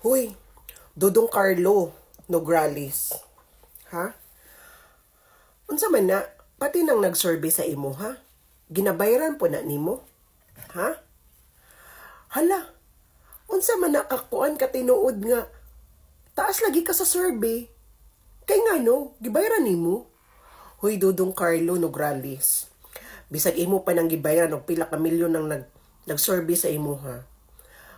Huy, Dudong Carlo Nograles. Ha? Unsa man na, pati nang nag-survey sa imo, ha? Ginabayaran po na nimo? Ha? Hala, unsa man na kakuan ka tinuod nga, taas lagi ka sa survey. Kay nga no, gibayaran nimo? Huy, Dudong Carlo Nograles. Bisag imo pa nang gibayaran og pila ka milyon nang nag-survey sa imo, ha?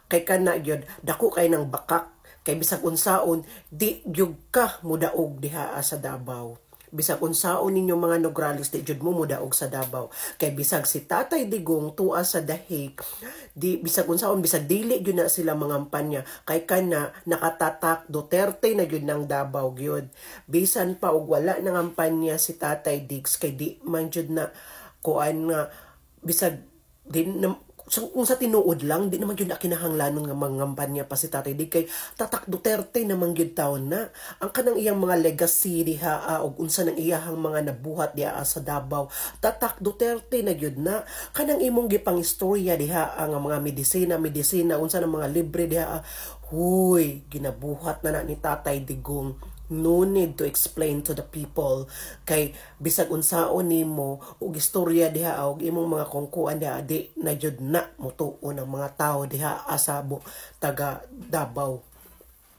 Kay kana gyud dako kay nang bakak, kay bisag unsaon di gyud ka mudaog diha sa Davao. Bisag unsaon ninyo mga Nograles di gyud mo mudaog sa Davao. Kay bisag si Tatay Digong tuwa sa dahig, di bisag unsaon bisag dili gyud na sila mangampanya, kay kana nakatatak Duterte na gyud nang Davao gyud. Bisan pa og wala nang ampanya si Tatay Diggs, kay di man gyud na kuan nga bisag din so, kung sa tinuod lang, di naman yun na kinahanglanon nga mangampanya pa si Tatay Dig, kay Tatak Duterte naman yun taon na. Ang kanang iyang mga legacy diha, o unsa nang iyahang mga nabuhat diha sa Davao, Tatak Duterte na yun na. Kanang imong gipang istorya diha, ang mga medisina, unsa nang mga libre diha, huy, ginabuhat na ni Tatay Digong. No need to explain to the people, kay bisag unsaon nimo og istorya diha og imong mga kongkuan diha, di na jud na mutuo ng mga tao diha asabo taga Davao.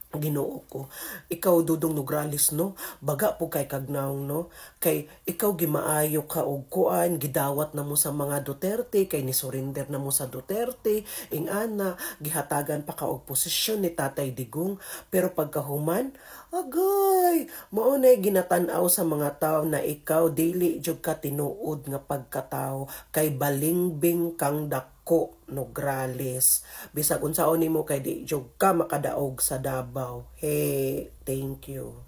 Ginoo ko, ikaw Dudong Nograles, no, baga po kay kagnaong, no, kay ikaw gimaayo ka og kuan, gidawat na mo sa mga Duterte, kay ni surrender na mo sa Duterte, ing ana gihatagan pa ka og posisyon ni Tatay Digong, pero pagkahuman, agay, mao nay ginatan-aw sa mga tao na ikaw dili jud ka tinuod nga pagkatao, kay balingbing kang dako Nograles. Bisag unsaon nimo kay di jud ka makadaog sa Davao. Hey, thank you.